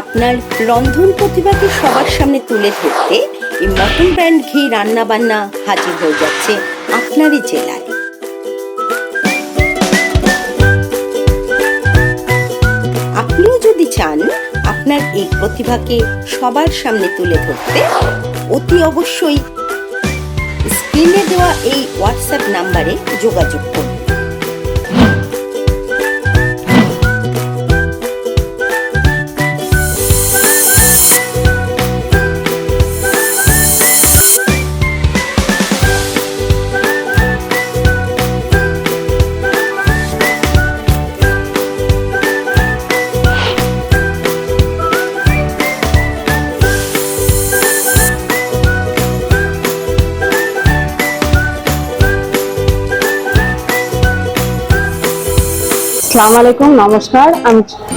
আপনার রন্ধন প্রতিভাকে সবার সামনে তুলে ধরতে এই মটন ব্র্যান্ড ঘি রান্না বান্না হাজির হয়ে যাচ্ছে আপনারই জেলায়। আপনিও যদি চান আপনার এই প্রতিভাকে সবার সামনে তুলে ধরতে, অতি অবশ্যই স্ক্রিনে দেওয়া এই হোয়াটসঅ্যাপ নাম্বারে যোগাযোগ করুন। আসসালামু আলাইকুম, নমস্কার।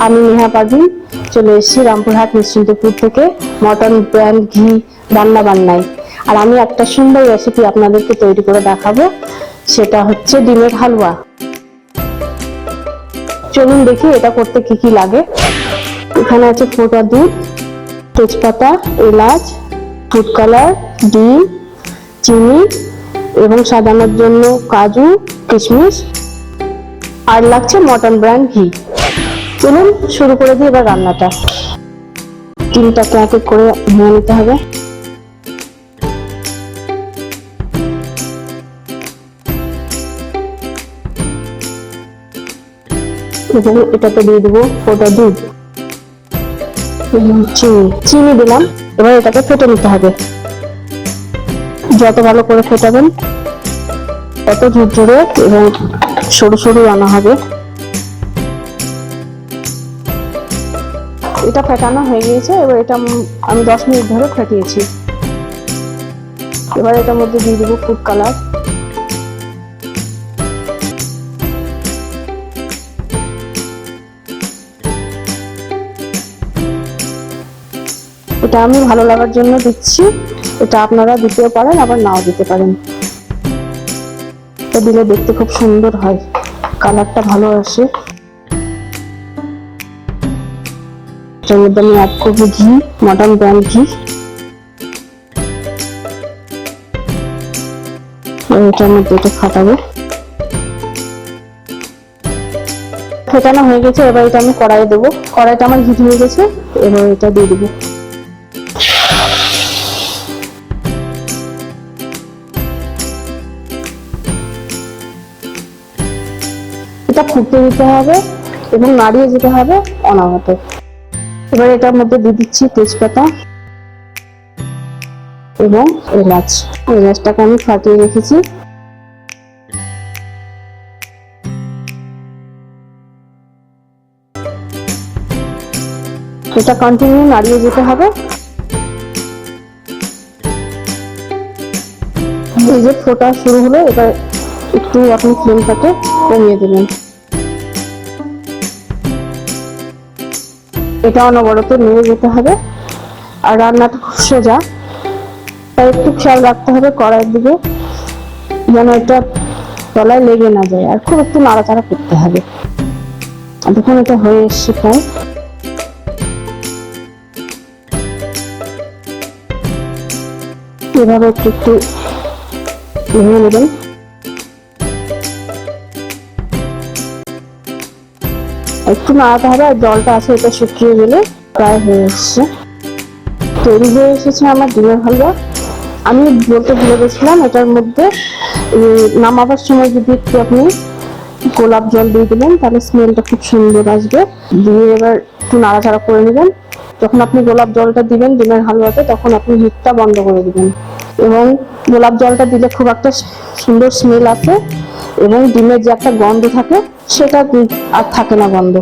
আমি নেহা পারভিন চলে এসেছি রামপুরহাট নিশ্চিন্তপুর থেকে মটন ব্র্যান্ড ঘি রান্না বান্নায়। আর আমি একটা সুন্দর রেসিপি আপনাদেরকে তৈরি করে দেখাবো, সেটা হচ্ছে ডিমের হালুয়া। চলুন দেখি এটা করতে কি কি লাগে। এখানে আছে ফোটা দুধ, তেজপাতা, এলাচ, ফুড কালার, ডিম, চিনি এবং সাজানোর জন্য কাজু, কিশমিশ, আর লাগছে মটন ব্র্যান্ড ঘি। চলুন শুরু করে দিই এবার রান্নাটা। ডিমটাকে এক এক করে ভেঙে নিতে হবে। এবং এটাতে দিয়ে দেবো ফোটা দুধ এবং চিনি দিলাম। এবার এটাকে ফেটে নিতে হবে। যত ভালো করে ফেটাবেন তত ঝুরঝুরে এবং সরু সরু রান্না হবে। এটা ফেটানো হয়ে গিয়েছে। এবার এটা আমি 10 মিনিট ধরে ফেটিয়েছি। এবার এটার মধ্যে দিয়ে দেবো ফুড কালার, এটা আমি ভালো লাগার জন্য দিচ্ছি। এটা আপনারা দিতেও পারেন, আবার নাও দিতে পারেন। এটা দিলে দেখতে খুব সুন্দর হয়, কালারটা ভালো আসে। এটার মধ্যে আমি অ্যাড করবো ঘি, মটন ব্র্যান্ড ঘি। এটার মধ্যে এটা ফাটাবো। ফেটানো হয়ে গেছে। এবার এটা আমি কড়াইয়ে দেবো। কড়াইটা আমার হিট হয়ে গেছে। এবার এটা দিয়ে দেবো। এটা ফুটতে দিতে হবে এবং নাড়িয়ে যেতে হবে অনবরত। এবার এটার মধ্যে দিয়ে দিচ্ছি তেজপাতা এবং এলাচ। এলাচটাকে আমি ফাটিয়ে রেখেছি। এটা কন্টিনিউ নাড়িয়ে যেতে হবে। এই যে ফোটা শুরু হলো, এবার একটু আপনি ফ্লেমটাকে কমিয়ে দেবেন। এটা অনবরত নেড়ে যেতে হবে। আর রান্নাটা খুব সোজা, তাই একটু খেয়াল রাখতে হবে কড়াইয়ের দিকে, যেন এটা তলায় লেগে না যায়। আর খুব একটু নাড়াচাড়া করতে হবে। দেখুন এটা হয়ে এসছে প্রায়। এভাবে একটু একটু ভেঙে নেবেন। একটু নাড়াতে হবে। আর জলটা আছে এটা শুকিয়ে গেলে প্রায় হয়ে এসছে। তৈরি হয়ে এসেছে আমার ডিমের হালুয়া। আমি বলতে ভুলে গেছিলাম, এটার মধ্যে নামাবার সময় যদি একটু আপনি গোলাপ জল দিয়ে দিবেন, তাহলে স্মেলটা খুব সুন্দর আসবে। দিয়ে এবার একটু নাড়াচাড়া করে নেবেন। যখন আপনি গোলাপ জলটা দিবেন ডিমের হালুয়াতে, তখন আপনি হিটটা বন্ধ করে দিবেন। এবং গোলাপ জলটা দিলে খুব একটা সুন্দর স্মেল আসে এবং ডিমের যে একটা গন্ধ থাকে সেটা আর থাকে না, গন্ধ।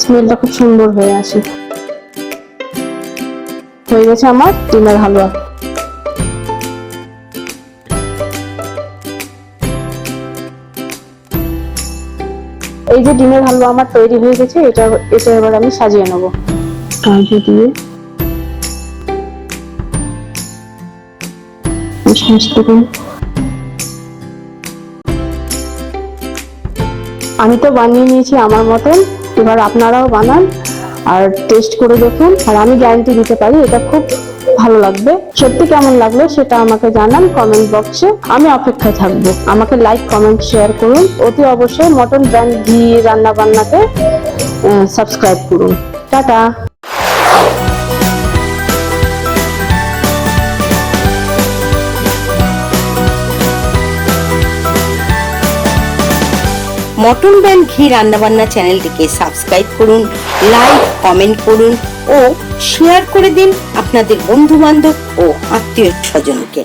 স্মেলটা খুব সুন্দর হয়ে আসে। হয়ে গেছে আমার ডিমের হালুয়া। এই যে ডিমের হালুয়া আমার তৈরি হয়ে গেছে। এটা এবার আমি সাজিয়ে নেবো। কাজু দিয়ে আমি তো বানিয়ে নিয়েছি আমার মতন। এবার আপনারাও বানান আর টেস্ট করে দেখুন। আর আমি গ্যারান্টি দিতে পারি এটা খুব ভালো লাগবে। সত্যি কেমন লাগলো সেটা আমাকে জানান কমেন্ট বক্সে, আমি অপেক্ষায় থাকবো। আমাকে লাইক, কমেন্ট, শেয়ার করুন। অতি অবশ্যই মটন ব্র্যান্ড ঘি রান্না বান্নাকে সাবস্ক্রাইব করুন। টাটা। মটন ব্র্যান্ড ঘি রান্নাবান্না চ্যানেলটিকে সাবস্ক্রাইব করুন, লাইক, কমেন্ট করুন ও শেয়ার করে দিন আপনাদের বন্ধু বান্ধব ও আত্মীয় স্বজনকে।